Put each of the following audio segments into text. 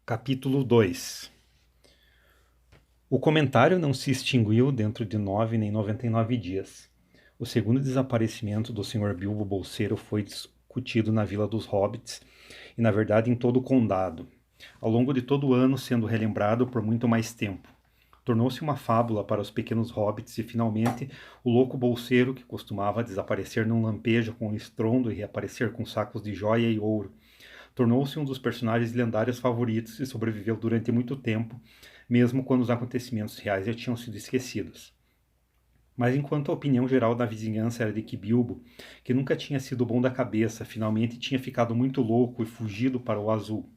Capítulo 2. O comentário não se extinguiu dentro de 9 nem 99 dias. O segundo desaparecimento do Sr. Bilbo Bolseiro foi discutido na Vila dos Hobbits e, na verdade, em todo o condado, ao longo de todo o ano sendo relembrado por muito mais tempo. Tornou-se uma fábula para os pequenos hobbits e, finalmente, o louco bolseiro, que costumava desaparecer num lampejo com um estrondo e reaparecer com sacos de joia e ouro, tornou-se um dos personagens lendários favoritos e sobreviveu durante muito tempo, mesmo quando os acontecimentos reais já tinham sido esquecidos. Mas enquanto a opinião geral da vizinhança era de que Bilbo, que nunca tinha sido bom da cabeça, finalmente tinha ficado muito louco e fugido para o azul.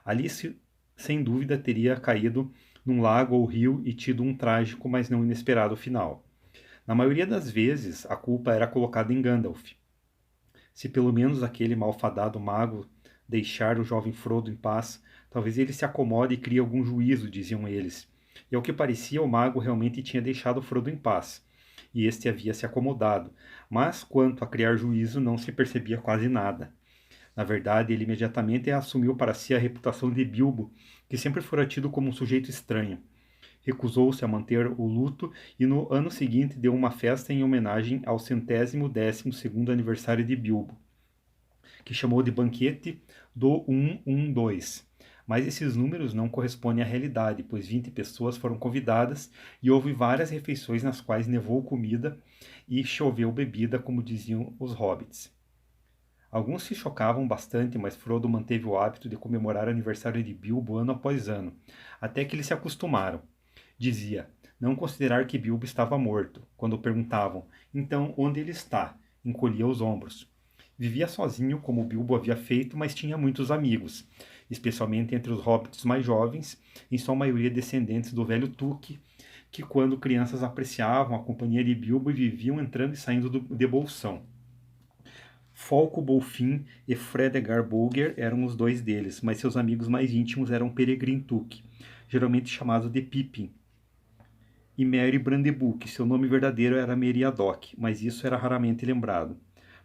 Alice, sem dúvida, teria caído num lago ou rio e tido um trágico, mas não inesperado final. Na maioria das vezes, a culpa era colocada em Gandalf. Se pelo menos aquele malfadado mago deixar o jovem Frodo em paz, talvez ele se acomode e crie algum juízo, diziam eles. E ao que parecia, o mago realmente tinha deixado Frodo em paz, e este havia se acomodado, mas quanto a criar juízo não se percebia quase nada. Na verdade, ele imediatamente assumiu para si a reputação de Bilbo, que sempre fora tido como um sujeito estranho. Recusou-se a manter o luto e no ano seguinte deu uma festa em homenagem ao 112º aniversário de Bilbo, que chamou de Banquete do 112. Mas esses números não correspondem à realidade, pois 20 pessoas foram convidadas e houve várias refeições nas quais nevou comida e choveu bebida, como diziam os hobbits. Alguns se chocavam bastante, mas Frodo manteve o hábito de comemorar o aniversário de Bilbo ano após ano, até que eles se acostumaram. Dizia não considerar que Bilbo estava morto. Quando perguntavam, então onde ele está? Encolhia os ombros. Vivia sozinho, como Bilbo havia feito, mas tinha muitos amigos, especialmente entre os hobbits mais jovens, em sua maioria descendentes do velho Tuque, que quando crianças apreciavam a companhia de Bilbo e viviam entrando e saindo de Bolsão. Folco Bolfin e Fredegar Bolger eram os dois deles, mas seus amigos mais íntimos eram Peregrin Took, geralmente chamado de Pippin, e Merry Brandebuck. Seu nome verdadeiro era Meriadoc, mas isso era raramente lembrado.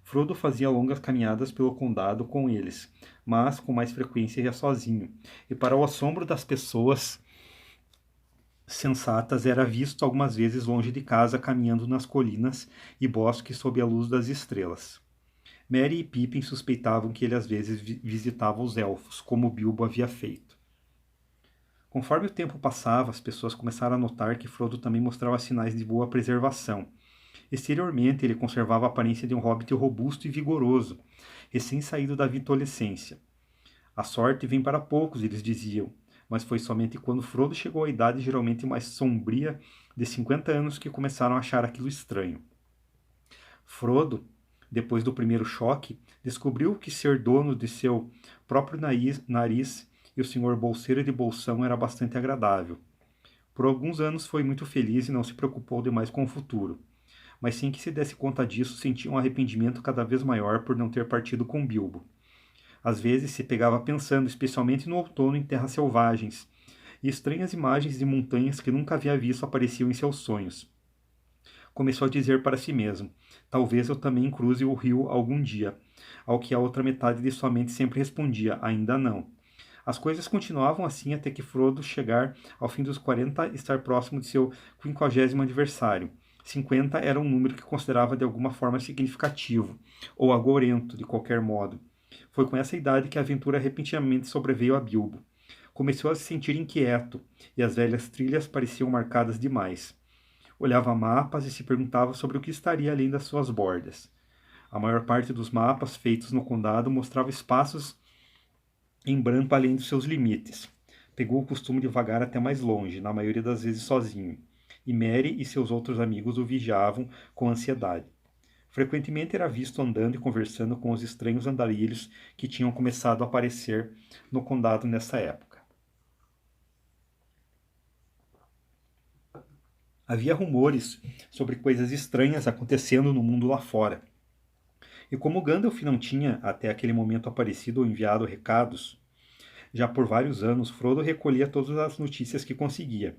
Frodo fazia longas caminhadas pelo condado com eles, mas com mais frequência ia sozinho, e para o assombro das pessoas sensatas era visto algumas vezes longe de casa caminhando nas colinas e bosques sob a luz das estrelas. Merry e Pippin suspeitavam que ele às vezes visitava os elfos, como Bilbo havia feito. Conforme o tempo passava, as pessoas começaram a notar que Frodo também mostrava sinais de boa preservação. Exteriormente, ele conservava a aparência de um hobbit robusto e vigoroso, recém-saído da vitolescência. A sorte vem para poucos, eles diziam, mas foi somente quando Frodo chegou à idade geralmente mais sombria de 50 anos que começaram a achar aquilo estranho. Frodo, depois do primeiro choque, descobriu que ser dono de seu próprio nariz e o Sr. Bolseiro de Bolsão era bastante agradável. Por alguns anos foi muito feliz e não se preocupou demais com o futuro. Mas sem que se desse conta disso, sentia um arrependimento cada vez maior por não ter partido com Bilbo. Às vezes se pegava pensando, especialmente no outono, em terras selvagens, e estranhas imagens de montanhas que nunca havia visto apareciam em seus sonhos. Começou a dizer para si mesmo, talvez eu também cruze o rio algum dia, ao que a outra metade de sua mente sempre respondia, ainda não. As coisas continuavam assim até que Frodo chegar ao fim dos 40 e estar próximo de seu 50º aniversário. 50 era um número que considerava de alguma forma significativo, ou agorento, de qualquer modo. Foi com essa idade que a aventura repentinamente sobreveio a Bilbo. Começou a se sentir inquieto, e as velhas trilhas pareciam marcadas demais. Olhava mapas e se perguntava sobre o que estaria além das suas bordas. A maior parte dos mapas feitos no condado mostrava espaços em branco além dos seus limites. Pegou o costume de vagar até mais longe, na maioria das vezes sozinho, e Merry e seus outros amigos o vigiavam com ansiedade. Frequentemente era visto andando e conversando com os estranhos andarilhos que tinham começado a aparecer no condado nessa época. Havia rumores sobre coisas estranhas acontecendo no mundo lá fora. E como Gandalf não tinha até aquele momento aparecido ou enviado recados, já por vários anos Frodo recolhia todas as notícias que conseguia.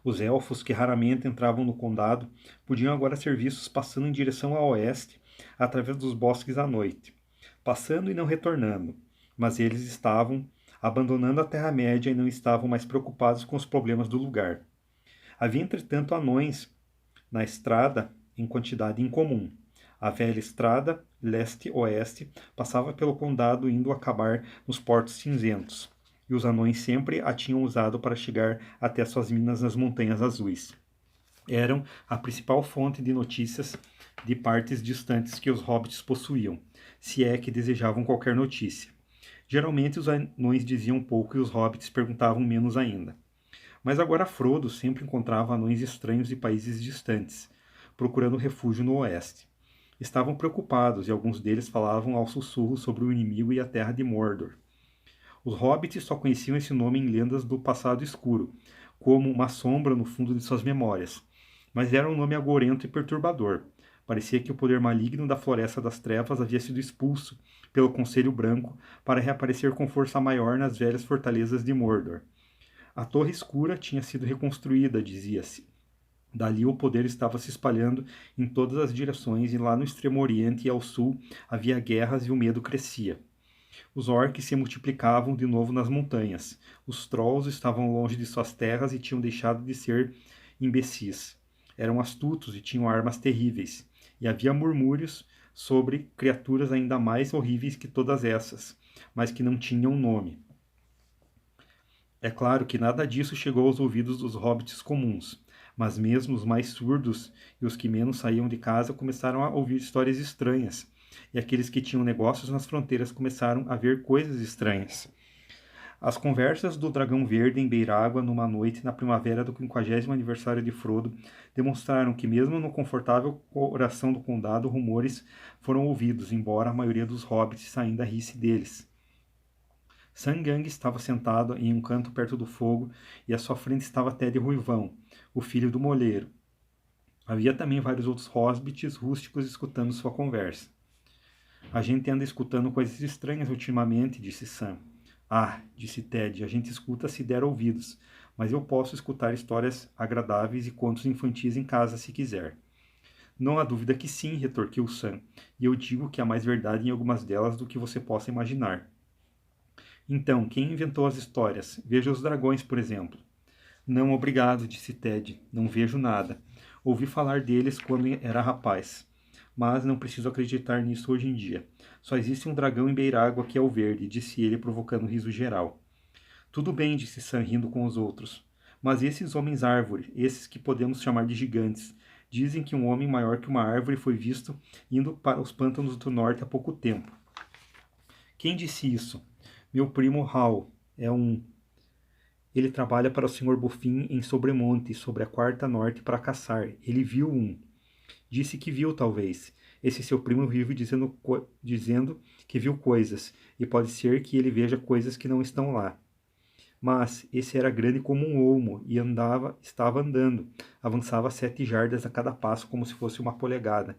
Os elfos, que raramente entravam no condado, podiam agora ser vistos passando em direção a oeste, através dos bosques à noite, passando e não retornando, mas eles estavam abandonando a Terra-média e não estavam mais preocupados com os problemas do lugar. Havia, entretanto, anões na estrada em quantidade incomum. A velha estrada leste-oeste passava pelo condado indo acabar nos Portos Cinzentos, e os anões sempre a tinham usado para chegar até suas minas nas Montanhas Azuis. Eram a principal fonte de notícias de partes distantes que os hobbits possuíam, se é que desejavam qualquer notícia. Geralmente os anões diziam pouco e os hobbits perguntavam menos ainda. Mas agora Frodo sempre encontrava anões estranhos de países distantes, procurando refúgio no oeste. Estavam preocupados e alguns deles falavam ao sussurro sobre o inimigo e a terra de Mordor. Os hobbits só conheciam esse nome em lendas do passado escuro, como uma sombra no fundo de suas memórias, mas era um nome agorento e perturbador. Parecia que o poder maligno da Floresta das Trevas havia sido expulso pelo Conselho Branco para reaparecer com força maior nas velhas fortalezas de Mordor. A Torre Escura tinha sido reconstruída, dizia-se. Dali o poder estava se espalhando em todas as direções e lá no extremo oriente e ao sul havia guerras e o medo crescia. Os orcs se multiplicavam de novo nas montanhas. Os trolls estavam longe de suas terras e tinham deixado de ser imbecis. Eram astutos e tinham armas terríveis. E havia murmúrios sobre criaturas ainda mais horríveis que todas essas, mas que não tinham nome. É claro que nada disso chegou aos ouvidos dos hobbits comuns, mas mesmo os mais surdos e os que menos saíam de casa começaram a ouvir histórias estranhas, e aqueles que tinham negócios nas fronteiras começaram a ver coisas estranhas. As conversas do Dragão Verde em Beirágua numa noite na primavera do 50º aniversário de Frodo demonstraram que mesmo no confortável coração do condado rumores foram ouvidos, embora a maioria dos hobbits ainda risse deles. Sangang estava sentado em um canto perto do fogo e à sua frente estava Ted Ruivão, o filho do moleiro. Havia também vários outros hobbits rústicos escutando sua conversa. A gente anda escutando coisas estranhas ultimamente, disse Sam. Ah, disse Ted, a gente escuta se der ouvidos, mas eu posso escutar histórias agradáveis e contos infantis em casa se quiser. Não há dúvida que sim, retorquiu Sam, e eu digo que há mais verdade em algumas delas do que você possa imaginar. Então, quem inventou as histórias? Veja os dragões, por exemplo. Não, obrigado, disse Ted. Não vejo nada. Ouvi falar deles quando era rapaz. Mas não preciso acreditar nisso hoje em dia. Só existe um dragão em Beirágua que é o verde, disse ele, provocando riso geral. Tudo bem, disse Sam, rindo com os outros. Mas esses homens-árvore, esses que podemos chamar de gigantes, dizem que um homem maior que uma árvore foi visto indo para os pântanos do norte há pouco tempo. Quem disse isso? Meu primo Hal é um... Ele trabalha para o Sr. Buffin em Sobremonte, sobre a Quarta Norte, para caçar. Ele viu um. Disse que viu, talvez. Esse seu primo vive dizendo que viu coisas, e pode ser que ele veja coisas que não estão lá. Mas esse era grande como um olmo e estava andando. Avançava 7 jardas a cada passo, como se fosse uma polegada.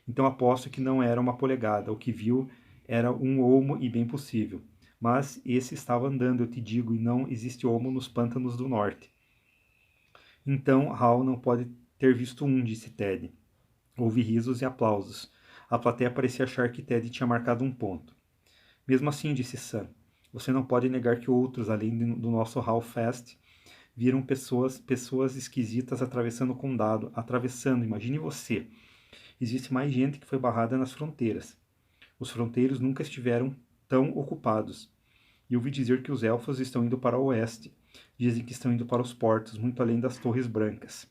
Então aposto que não era uma polegada. O que viu era um olmo e bem possível. Mas esse estava andando, eu te digo, e não existe olmo nos pântanos do norte. Então Hal não pode ter visto um, disse Ted. Houve risos e aplausos. A plateia parecia achar que Ted tinha marcado um ponto. Mesmo assim, disse Sam, você não pode negar que outros, além do nosso Hal Fast, viram pessoas esquisitas atravessando o condado. Atravessando, imagine você. Existe mais gente que foi barrada nas fronteiras. Os fronteiros nunca estiveram tão ocupados. E ouvi dizer que os elfos estão indo para o oeste. Dizem que estão indo para os portos, muito além das Torres Brancas.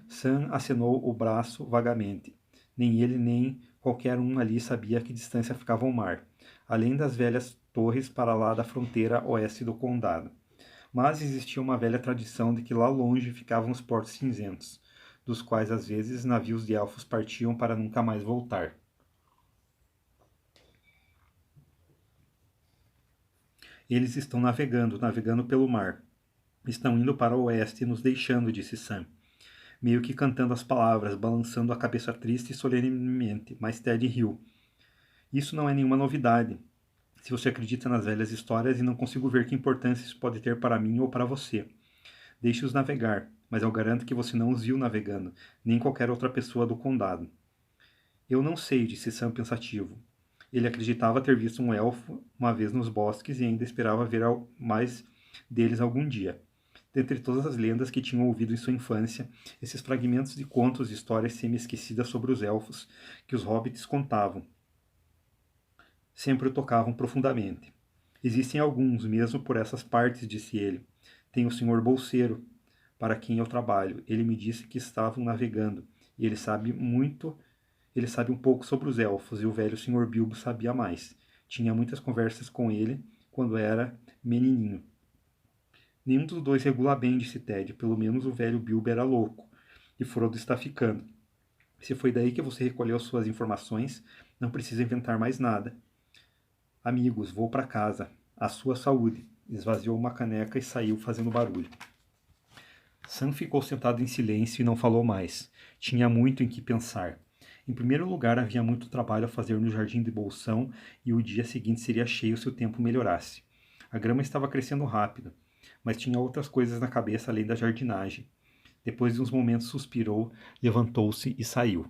Sam acenou o braço vagamente. Nem ele, nem qualquer um ali sabia a que distância ficava o mar, além das velhas torres para lá da fronteira oeste do condado. Mas existia uma velha tradição de que lá longe ficavam os Portos Cinzentos, dos quais às vezes navios de elfos partiam para nunca mais voltar. Eles estão navegando pelo mar. Estão indo para o oeste e nos deixando, disse Sam, meio que cantando as palavras, balançando a cabeça triste e solenemente, mas Ted riu. Isso não é nenhuma novidade, se você acredita nas velhas histórias e não consigo ver que importância isso pode ter para mim ou para você. Deixe-os navegar, mas eu garanto que você não os viu navegando, nem qualquer outra pessoa do condado. Eu não sei, disse Sam pensativo. Ele acreditava ter visto um elfo uma vez nos bosques e ainda esperava ver mais deles algum dia. Dentre todas as lendas que tinham ouvido em sua infância, esses fragmentos de contos e histórias semi-esquecidas sobre os elfos que os hobbits contavam sempre o tocavam profundamente. Existem alguns, mesmo por essas partes, disse ele. Tem o Senhor Bolseiro, para quem eu trabalho. Ele me disse que estavam navegando, e ele sabe um pouco sobre os elfos, e o velho Senhor Bilbo sabia mais. Tinha muitas conversas com ele quando era menininho. Nenhum dos dois regula bem, disse Ted. Pelo menos o velho Bilbo era louco, e Frodo está ficando. Se foi daí que você recolheu suas informações, não precisa inventar mais nada. Amigos, vou para casa. A sua saúde. Esvaziou uma caneca e saiu fazendo barulho. Sam ficou sentado em silêncio e não falou mais. Tinha muito em que pensar. Em primeiro lugar, havia muito trabalho a fazer no jardim de Bolsão e o dia seguinte seria cheio se o tempo melhorasse. A grama estava crescendo rápido, mas tinha outras coisas na cabeça além da jardinagem. Depois de uns momentos suspirou, levantou-se e saiu.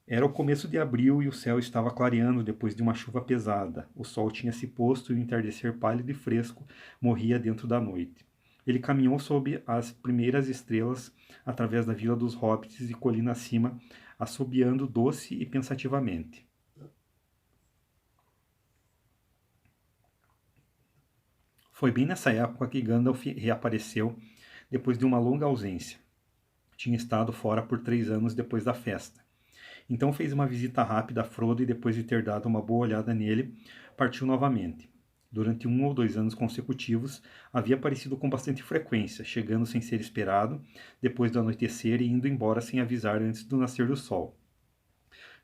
Era o começo de abril e o céu estava clareando depois de uma chuva pesada. O sol tinha se posto e o entardecer pálido e fresco morria dentro da noite. Ele caminhou sob as primeiras estrelas através da vila dos hobbits e colina acima, assobiando doce e pensativamente. Foi bem nessa época que Gandalf reapareceu depois de uma longa ausência. Tinha estado fora por 3 anos depois da festa. Então fez uma visita rápida a Frodo e depois de ter dado uma boa olhada nele, partiu novamente. Durante 1 ou 2 anos consecutivos, havia aparecido com bastante frequência, chegando sem ser esperado, depois do anoitecer e indo embora sem avisar antes do nascer do sol.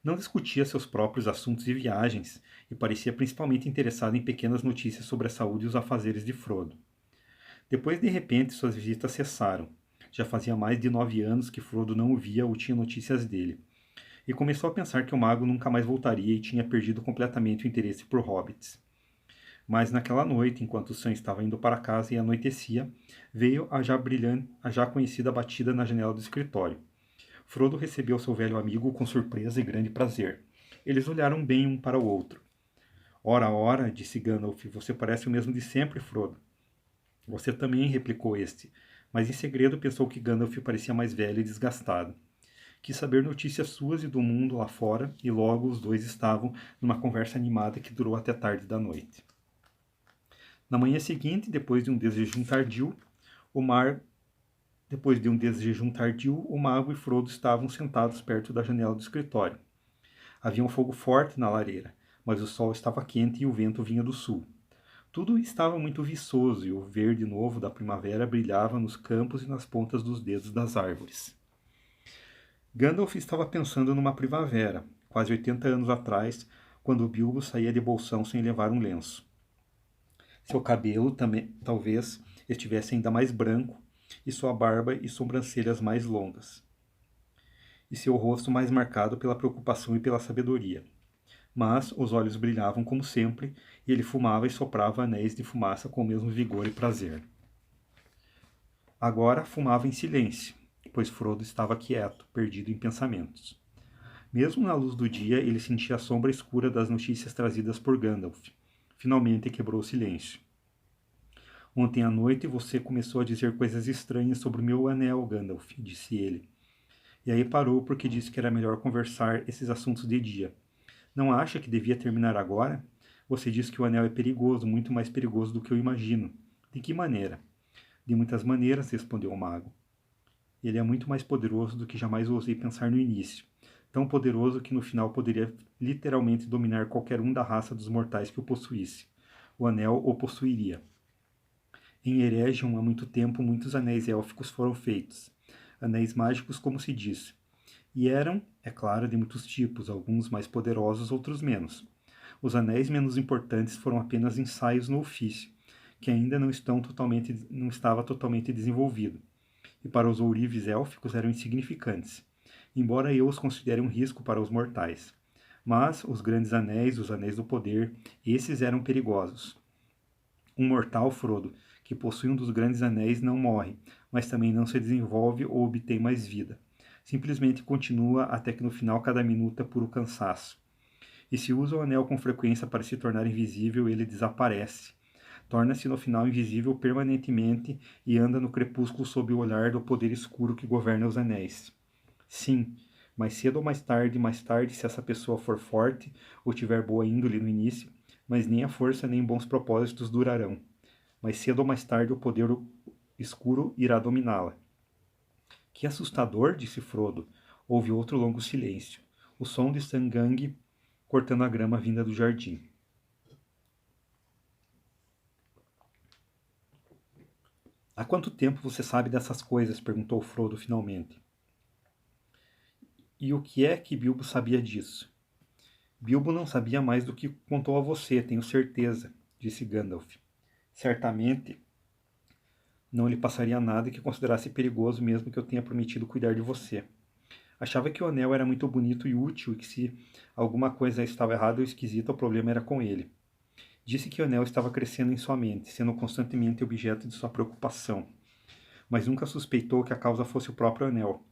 Não discutia seus próprios assuntos e viagens, e parecia principalmente interessado em pequenas notícias sobre a saúde e os afazeres de Frodo. Depois, de repente, suas visitas cessaram. Já fazia mais de 9 anos que Frodo não o via ou tinha notícias dele e começou a pensar que o mago nunca mais voltaria e tinha perdido completamente o interesse por hobbits. Mas naquela noite, enquanto Sam estava indo para casa e anoitecia, veio a já conhecida batida na janela do escritório. Frodo recebeu seu velho amigo com surpresa e grande prazer. Eles olharam bem um para o outro. Ora, ora, disse Gandalf, você parece o mesmo de sempre, Frodo. Você também, replicou este, mas em segredo pensou que Gandalf parecia mais velho e desgastado. Quis saber notícias suas e do mundo lá fora, e logo os dois estavam numa conversa animada que durou até tarde da noite. Na manhã seguinte, depois de um desjejum tardio, o mago e Frodo estavam sentados perto da janela do escritório. Havia um fogo forte na lareira, mas o sol estava quente e o vento vinha do sul. Tudo estava muito viçoso e o verde novo da primavera brilhava nos campos e nas pontas dos dedos das árvores. Gandalf estava pensando numa primavera, quase 80 anos atrás, quando Bilbo saía de Bolsão sem levar um lenço. Seu cabelo também, talvez estivesse ainda mais branco, e sua barba e sobrancelhas mais longas, e seu rosto mais marcado pela preocupação e pela sabedoria. Mas os olhos brilhavam como sempre, e ele fumava e soprava anéis de fumaça com o mesmo vigor e prazer. Agora fumava em silêncio, pois Frodo estava quieto, perdido em pensamentos. Mesmo na luz do dia, ele sentia a sombra escura das notícias trazidas por Gandalf. Finalmente quebrou o silêncio. Ontem à noite você começou a dizer coisas estranhas sobre o meu anel, Gandalf, disse ele. E aí parou porque disse que era melhor conversar esses assuntos de dia. Não acha que devia terminar agora? Você diz que o anel é perigoso, muito mais perigoso do que eu imagino. De que maneira? De muitas maneiras, respondeu o mago. Ele é muito mais poderoso do que jamais ousei pensar no início. Tão poderoso que no final poderia literalmente dominar qualquer um da raça dos mortais que o possuísse. O anel o possuiria. Em Eregion, há muito tempo, muitos anéis élficos foram feitos. Anéis mágicos, como se diz. E eram, é claro, de muitos tipos, alguns mais poderosos, outros menos. Os anéis menos importantes foram apenas ensaios no ofício, que ainda não estava totalmente desenvolvido. E para os ourives élficos eram insignificantes, embora eu os considere um risco para os mortais. Mas os grandes anéis, os anéis do poder, esses eram perigosos. Um mortal, Frodo, que possui um dos grandes anéis não morre, mas também não se desenvolve ou obtém mais vida. Simplesmente continua até que no final cada minuto é puro cansaço. E se usa o anel com frequência para se tornar invisível, ele desaparece. Torna-se no final invisível permanentemente e anda no crepúsculo sob o olhar do poder escuro que governa os anéis. Sim, mais cedo ou mais tarde, se essa pessoa for forte ou tiver boa índole no início, mas nem a força nem bons propósitos durarão. Mais cedo ou mais tarde o poder escuro irá dominá-la. Que assustador, disse Frodo. Houve outro longo silêncio. O som de Sangang cortando a grama vinda do jardim. Há quanto tempo você sabe dessas coisas? Perguntou Frodo finalmente. E o que é que Bilbo sabia disso? Bilbo não sabia mais do que contou a você, tenho certeza, disse Gandalf. Certamente não lhe passaria nada que considerasse perigoso mesmo que eu tenha prometido cuidar de você. Achava que o anel era muito bonito e útil e que se alguma coisa estava errada ou esquisita, o problema era com ele. Disse que o anel estava crescendo em sua mente, sendo constantemente objeto de sua preocupação. Mas nunca suspeitou que a causa fosse o próprio anel,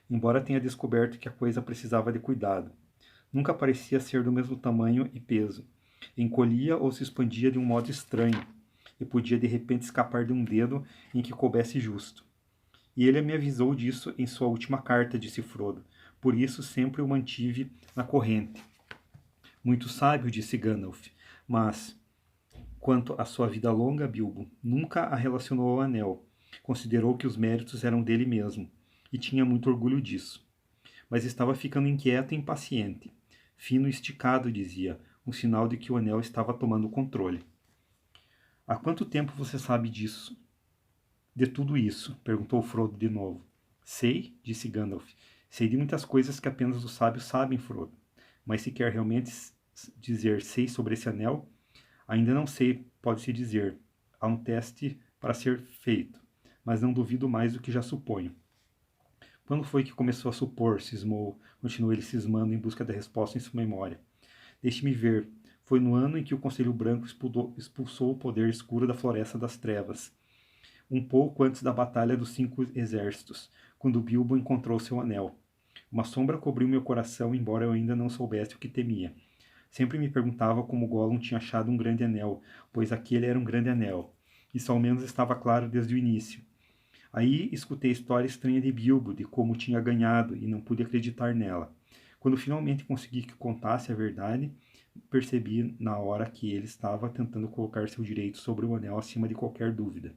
embora tenha descoberto que a coisa precisava de cuidado. Nunca parecia ser do mesmo tamanho e peso. Encolhia ou se expandia de um modo estranho, e podia de repente escapar de um dedo em que coubesse justo. E ele me avisou disso em sua última carta, disse Frodo. Por isso sempre o mantive na corrente. Muito sábio, disse Gandalf, mas, quanto à sua vida longa, Bilbo, nunca a relacionou ao anel. Considerou que os méritos eram dele mesmo, e tinha muito orgulho disso. Mas estava ficando inquieto e impaciente. Fino e esticado, dizia, um sinal de que o anel estava tomando o controle. Há quanto tempo você sabe disso? De tudo isso? Perguntou Frodo de novo. Sei, disse Gandalf. Sei de muitas coisas que apenas os sábios sabem, Frodo. Mas se quer realmente dizer sei sobre esse anel, ainda não sei, pode-se dizer. Há um teste para ser feito, mas não duvido mais do que já suponho. Quando foi que começou a supor? Cismou, continuou ele cismando em busca da resposta em sua memória. Deixe-me ver. Foi no ano em que o Conselho Branco expulsou o poder escuro da Floresta das Trevas, um pouco antes da Batalha dos 5 Exércitos, quando Bilbo encontrou seu anel. Uma sombra cobriu meu coração, embora eu ainda não soubesse o que temia. Sempre me perguntava como Gollum tinha achado um grande anel, pois aquele era um grande anel. Isso ao menos estava claro desde o início. Aí escutei a história estranha de Bilbo, de como tinha ganhado, e não pude acreditar nela. Quando finalmente consegui que contasse a verdade, percebi na hora que ele estava tentando colocar seu direito sobre o anel acima de qualquer dúvida.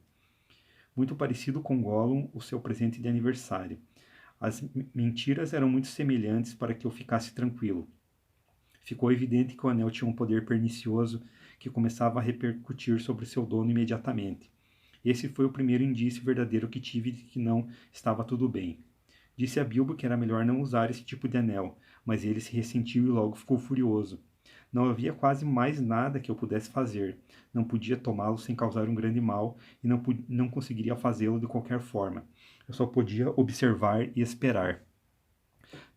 Muito parecido com Gollum, o seu presente de aniversário. As mentiras eram muito semelhantes para que eu ficasse tranquilo. Ficou evidente que o anel tinha um poder pernicioso que começava a repercutir sobre seu dono imediatamente. Esse foi o primeiro indício verdadeiro que tive de que não estava tudo bem. Disse a Bilbo que era melhor não usar esse tipo de anel, mas ele se ressentiu e logo ficou furioso. Não havia quase mais nada que eu pudesse fazer. Não podia tomá-lo sem causar um grande mal e não conseguiria fazê-lo de qualquer forma. Eu só podia observar e esperar.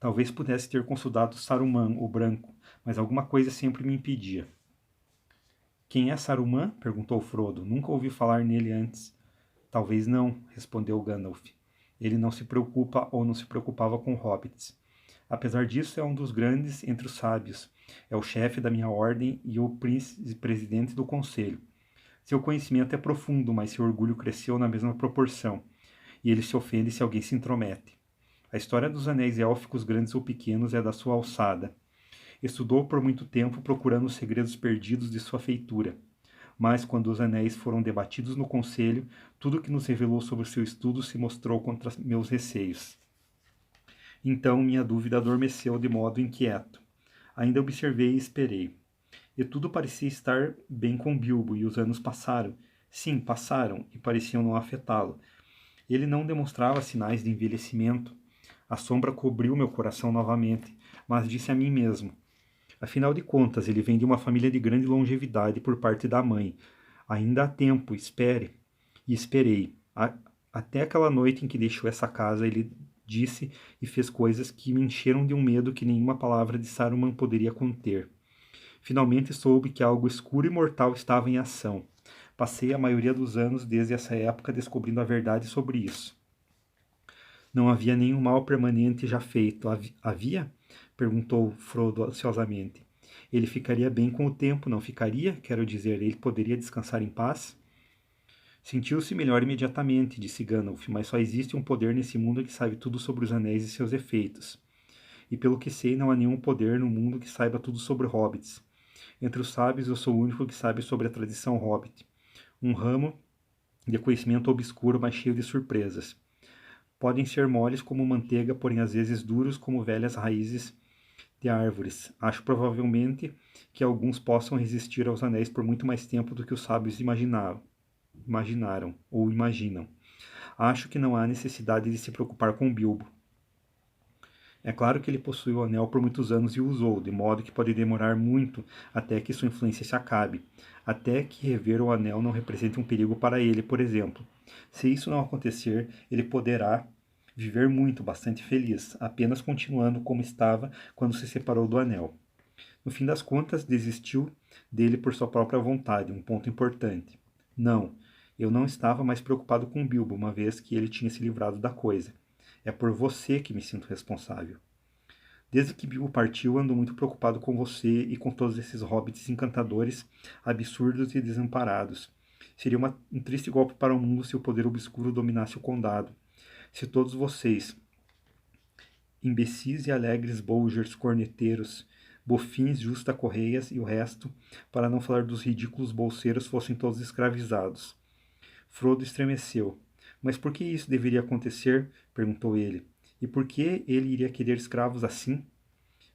Talvez pudesse ter consultado Saruman, o Branco, mas alguma coisa sempre me impedia. Quem é Saruman? Perguntou Frodo. Nunca ouvi falar nele antes. Talvez não, respondeu Gandalf. Ele não se preocupa ou não se preocupava com hobbits. Apesar disso, é um dos grandes entre os sábios. É o chefe da minha ordem e o presidente do conselho. Seu conhecimento é profundo, mas seu orgulho cresceu na mesma proporção, e ele se ofende se alguém se intromete. A história dos anéis élficos, grandes ou pequenos, é da sua alçada. Estudou por muito tempo procurando os segredos perdidos de sua feitura. Mas, quando os anéis foram debatidos no conselho, tudo o que nos revelou sobre seu estudo se mostrou contra meus receios. Então minha dúvida adormeceu de modo inquieto. Ainda observei e esperei. E tudo parecia estar bem com Bilbo, e os anos passaram. Sim, passaram, e pareciam não afetá-lo. Ele não demonstrava sinais de envelhecimento. A sombra cobriu meu coração novamente, mas disse a mim mesmo: afinal de contas, ele vem de uma família de grande longevidade por parte da mãe. Ainda há tempo, espere. E esperei. Até aquela noite em que deixou essa casa, ele disse e fez coisas que me encheram de um medo que nenhuma palavra de Saruman poderia conter. Finalmente soube que algo escuro e mortal estava em ação. Passei a maioria dos anos desde essa época descobrindo a verdade sobre isso. Não havia nenhum mal permanente já feito. Havia? Perguntou Frodo ansiosamente. Ele ficaria bem com o tempo, não ficaria? Quero dizer, ele poderia descansar em paz? Sentiu-se melhor imediatamente, disse Gandalf, mas só existe um poder nesse mundo que sabe tudo sobre os anéis e seus efeitos. E pelo que sei, não há nenhum poder no mundo que saiba tudo sobre hobbits. Entre os sábios, eu sou o único que sabe sobre a tradição hobbit. Um ramo de conhecimento obscuro, mas cheio de surpresas. Podem ser moles como manteiga, porém às vezes duros como velhas raízes de árvores. Acho provavelmente que alguns possam resistir aos anéis por muito mais tempo do que os sábios imaginaram ou imaginam. Acho que não há necessidade de se preocupar com Bilbo. É claro que ele possui o anel por muitos anos e o usou, de modo que pode demorar muito até que sua influência se acabe, até que rever o anel não represente um perigo para ele, por exemplo. Se isso não acontecer, ele poderá viver muito, bastante feliz, apenas continuando como estava quando se separou do anel. No fim das contas, desistiu dele por sua própria vontade, um ponto importante. Não, eu não estava mais preocupado com Bilbo, uma vez que ele tinha se livrado da coisa. É por você que me sinto responsável. Desde que Bilbo partiu, ando muito preocupado com você e com todos esses hobbits encantadores, absurdos e desamparados. Seria um triste golpe para o mundo se o poder obscuro dominasse o condado. Se todos vocês, imbecis e alegres bolgers, corneteiros, bofins, justa-correias e o resto, para não falar dos ridículos bolseiros, fossem todos escravizados. Frodo estremeceu. Mas por que isso deveria acontecer? Perguntou ele. E por que ele iria querer escravos assim?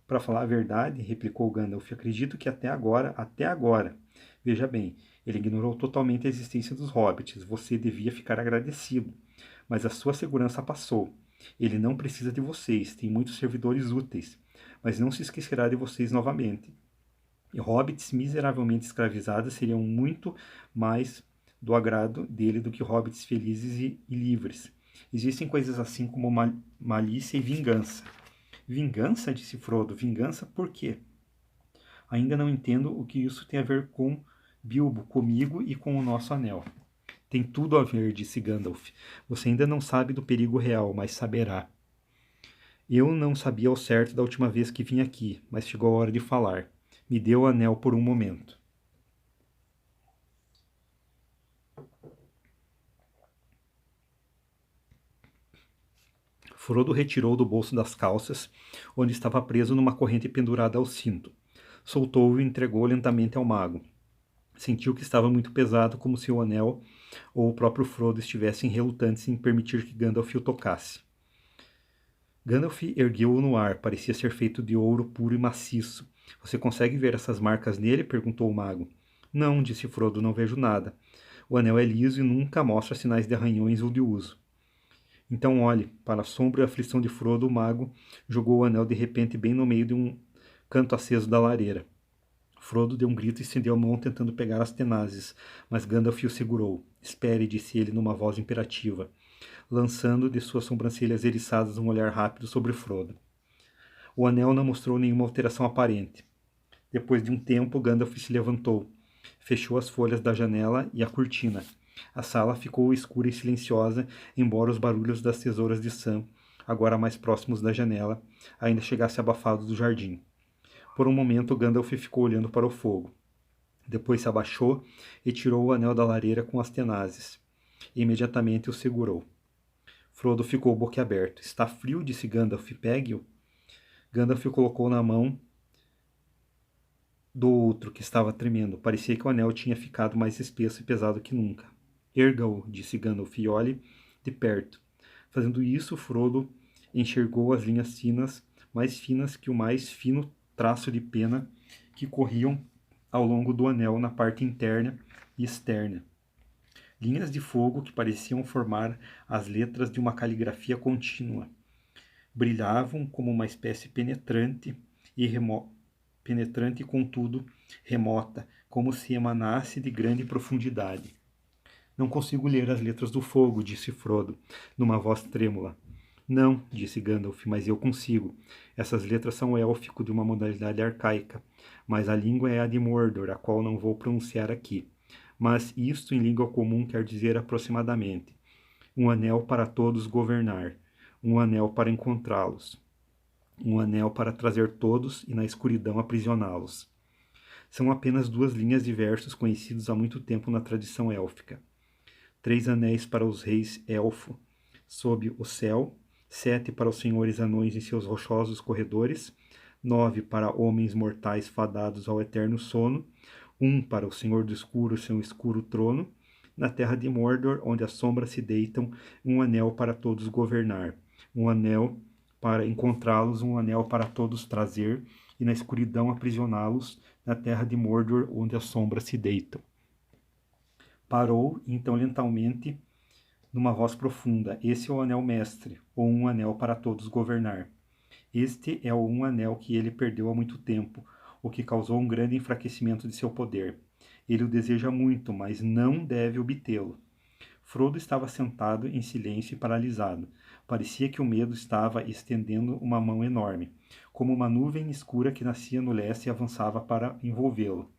Para falar a verdade, replicou Gandalf, acredito que até agora, veja bem, ele ignorou totalmente a existência dos hobbits. Você devia ficar agradecido. Mas a sua segurança passou. Ele não precisa de vocês, tem muitos servidores úteis, mas não se esquecerá de vocês novamente. E hobbits miseravelmente escravizados seriam muito mais do agrado dele do que hobbits felizes e livres. Existem coisas assim como malícia e vingança. Vingança? Disse Frodo. Vingança por quê? Ainda não entendo o que isso tem a ver com Bilbo, comigo e com o nosso anel. Tem tudo a ver, disse Gandalf. Você ainda não sabe do perigo real, mas saberá. Eu não sabia ao certo da última vez que vim aqui, mas chegou a hora de falar. Me dê o anel por um momento. Frodo retirou do bolso das calças, onde estava preso numa corrente pendurada ao cinto. Soltou-o e entregou lentamente ao mago. Sentiu que estava muito pesado, como se o anel ou o próprio Frodo estivessem relutantes em permitir que Gandalf o tocasse. Gandalf ergueu-o no ar, parecia ser feito de ouro puro e maciço. Você consegue ver essas marcas nele? Perguntou o mago. Não, disse Frodo, não vejo nada. O anel é liso e nunca mostra sinais de arranhões ou de uso. Então olhe, para a sombra e aflição de Frodo, o mago jogou o anel de repente bem no meio de um canto aceso da lareira. Frodo deu um grito e estendeu a mão tentando pegar as tenazes, mas Gandalf o segurou. Espere, disse ele numa voz imperativa, lançando de suas sobrancelhas eriçadas um olhar rápido sobre Frodo. O anel não mostrou nenhuma alteração aparente. Depois de um tempo, Gandalf se levantou, fechou as folhas da janela e a cortina. A sala ficou escura e silenciosa, embora os barulhos das tesouras de Sam, agora mais próximos da janela, ainda chegassem abafados do jardim. Por um momento, Gandalf ficou olhando para o fogo. Depois se abaixou e tirou o anel da lareira com as tenazes. E imediatamente o segurou. Frodo ficou boquiaberto. Está frio, disse Gandalf. Pegue-o. Gandalf o colocou na mão do outro, que estava tremendo. Parecia que o anel tinha ficado mais espesso e pesado que nunca. Erga-o, disse Gandalf, e olhe de perto. Fazendo isso, Frodo enxergou as linhas finas, mais finas que o mais fino traço de pena que corriam ao longo do anel na parte interna e externa. Linhas de fogo que pareciam formar as letras de uma caligrafia contínua. Brilhavam como uma espécie penetrante e contudo remota, como se emanasse de grande profundidade. Não consigo ler as letras do fogo, disse Frodo, numa voz trêmula. Não, disse Gandalf, mas eu consigo. Essas letras são élfico de uma modalidade arcaica, mas a língua é a de Mordor, a qual não vou pronunciar aqui. Mas isto em língua comum quer dizer aproximadamente: um anel para todos governar, um anel para encontrá-los, um anel para trazer todos e na escuridão aprisioná-los. São apenas 2 linhas de versos conhecidos há muito tempo na tradição élfica. 3 anéis para os reis elfo sob o céu, 7 para os senhores anões em seus rochosos corredores, 9 para homens mortais fadados ao eterno sono, 1 para o Senhor do Escuro, seu escuro trono, na terra de Mordor, onde as sombras se deitam, um anel para todos governar, um anel para encontrá-los, um anel para todos trazer, e na escuridão aprisioná-los, na terra de Mordor, onde as sombras se deitam. Parou, então, lentamente, numa voz profunda: esse é o anel mestre, ou um anel para todos governar. Este é o um anel que ele perdeu há muito tempo, o que causou um grande enfraquecimento de seu poder. Ele o deseja muito, mas não deve obtê-lo. Frodo estava sentado em silêncio e paralisado. Parecia que o medo estava estendendo uma mão enorme, como uma nuvem escura que nascia no leste e avançava para envolvê-lo.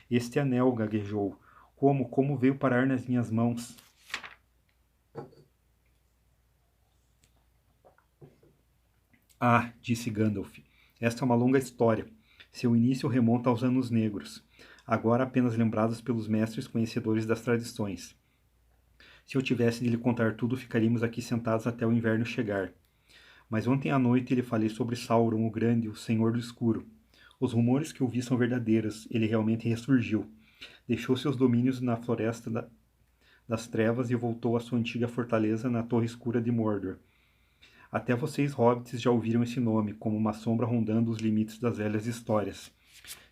Este anel, gaguejou. Como veio parar nas minhas mãos? Ah, disse Gandalf, esta é uma longa história. Seu início remonta aos Anos Negros, agora apenas lembrados pelos mestres conhecedores das tradições. Se eu tivesse de lhe contar tudo, ficaríamos aqui sentados até o inverno chegar. Mas ontem à noite lhe falei sobre Sauron o Grande, o Senhor do Escuro. Os rumores que ouvi são verdadeiros, ele realmente ressurgiu. Deixou seus domínios na Floresta das Trevas e voltou à sua antiga fortaleza na Torre Escura de Mordor. Até vocês, hobbits, já ouviram esse nome, como uma sombra rondando os limites das velhas histórias.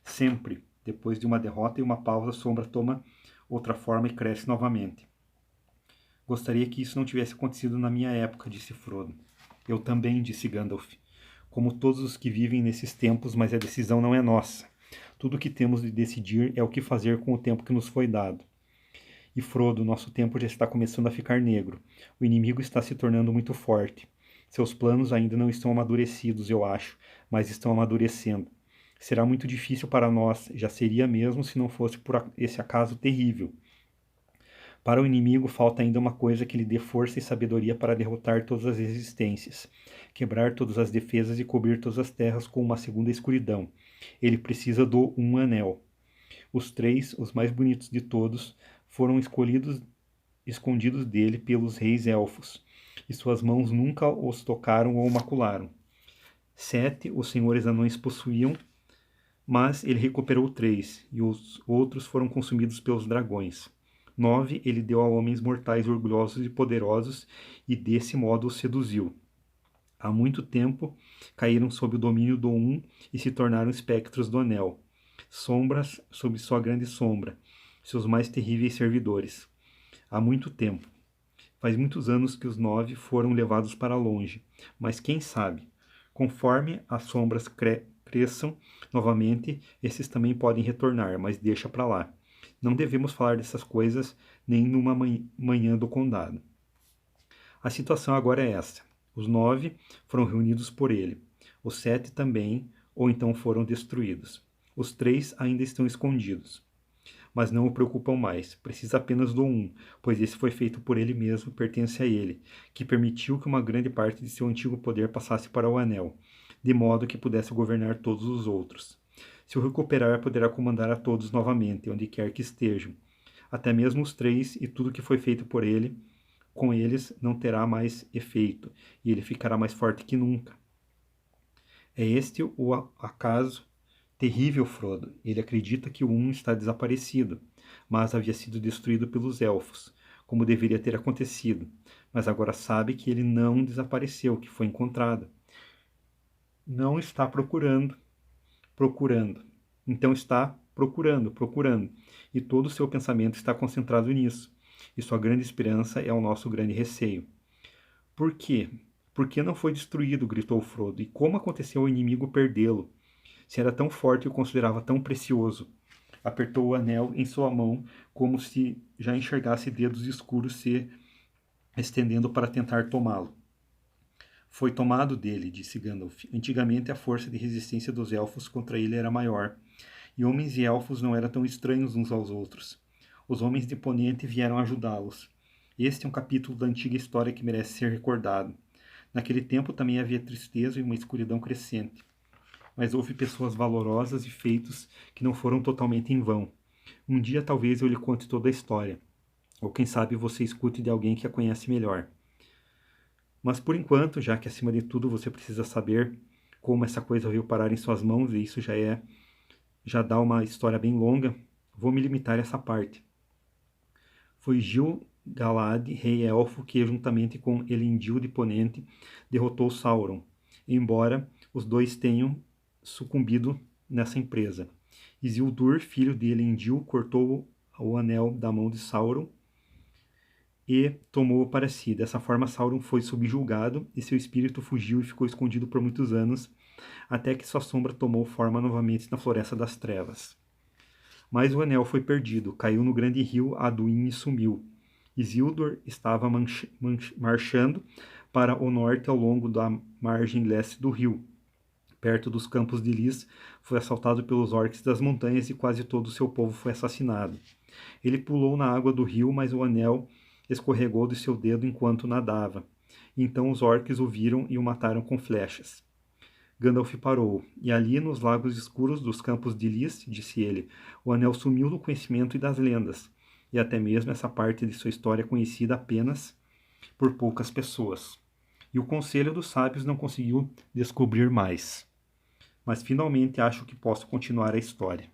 Sempre, depois de uma derrota e uma pausa, a sombra toma outra forma e cresce novamente. Gostaria que isso não tivesse acontecido na minha época, disse Frodo. Eu também, disse Gandalf. Como todos os que vivem nesses tempos, mas a decisão não é nossa. Tudo o que temos de decidir é o que fazer com o tempo que nos foi dado. E Frodo, nosso tempo já está começando a ficar negro. O inimigo está se tornando muito forte. Seus planos ainda não estão amadurecidos, eu acho, mas estão amadurecendo. Será muito difícil para nós, já seria mesmo se não fosse por esse acaso terrível. Para o inimigo falta ainda uma coisa que lhe dê força e sabedoria para derrotar todas as resistências, quebrar todas as defesas e cobrir todas as terras com uma segunda escuridão. Ele precisa do Um Anel. Os 3, os mais bonitos de todos, foram escondidos dele pelos reis elfos, e suas mãos nunca os tocaram ou macularam. 7, os senhores anões possuíam, mas ele recuperou 3, e os outros foram consumidos pelos dragões. 9, ele deu a homens mortais orgulhosos e poderosos, e desse modo os seduziu. Há muito tempo caíram sob o domínio do Um e se tornaram espectros do Anel, sombras sob sua grande sombra, seus mais terríveis servidores. Há muito tempo. Faz muitos anos que os 9 foram levados para longe, mas quem sabe? Conforme as sombras cresçam novamente, esses também podem retornar, mas deixa para lá. Não devemos falar dessas coisas nem numa manhã do condado. A situação agora é essa. Os 9 foram reunidos por ele. Os 7 também, ou então foram destruídos. Os 3 ainda estão escondidos. Mas não o preocupam mais. Precisa apenas do Um, pois esse foi feito por ele mesmo, pertence a ele, que permitiu que uma grande parte de seu antigo poder passasse para o Anel, de modo que pudesse governar todos os outros. Se o recuperar, poderá comandar a todos novamente, onde quer que estejam. Até mesmo os 3 e tudo que foi feito por ele, com eles não terá mais efeito, e ele ficará mais forte que nunca. É este o acaso terrível, Frodo. Ele acredita que o Um está desaparecido, mas havia sido destruído pelos elfos, como deveria ter acontecido. Mas agora sabe que ele não desapareceu, que foi encontrado. Não está procurando. Então está procurando. E todo o seu pensamento está concentrado nisso. E sua grande esperança é o nosso grande receio. Por quê? Por que não foi destruído? Gritou Frodo. E como aconteceu ao inimigo perdê-lo? Se era tão forte e o considerava tão precioso. Apertou o anel em sua mão, como se já enxergasse dedos escuros se estendendo para tentar tomá-lo. Foi tomado dele, disse Gandalf. Antigamente a força de resistência dos elfos contra ele era maior, e homens e elfos não eram tão estranhos uns aos outros. Os homens de Ponente vieram ajudá-los. Este é um capítulo da antiga história que merece ser recordado. Naquele tempo também havia tristeza e uma escuridão crescente. mas houve pessoas valorosas e feitos que não foram totalmente em vão. Um dia talvez eu lhe conte toda a história, ou quem sabe você escute de alguém que a conhece melhor. Mas por enquanto, já que acima de tudo você precisa saber como essa coisa veio parar em suas mãos, e isso já dá uma história bem longa, vou me limitar a essa parte. Foi Gil-galad, rei elfo, que juntamente com Elendil de Ponente derrotou Sauron, embora os dois tenham sucumbido nessa empresa. Isildur, filho de Elendil, cortou o anel da mão de Sauron e tomou-o para si. Dessa forma, Sauron foi subjugado e seu espírito fugiu e ficou escondido por muitos anos, até que sua sombra tomou forma novamente na Floresta das Trevas. Mas o anel foi perdido, caiu no grande rio Aduin e sumiu. Isildur estava marchando para o norte ao longo da margem leste do rio. Perto dos campos de Lis, foi assaltado pelos orcs das montanhas e quase todo o seu povo foi assassinado. Ele pulou na água do rio, mas o anel escorregou de seu dedo enquanto nadava. Então os orcs o viram e o mataram com flechas. Gandalf parou, e ali nos lagos escuros dos campos de Lis, disse ele, o anel sumiu do conhecimento e das lendas, e até mesmo essa parte de sua história conhecida apenas por poucas pessoas. E o Conselho dos Sábios não conseguiu descobrir mais. Mas finalmente acho que posso continuar a história.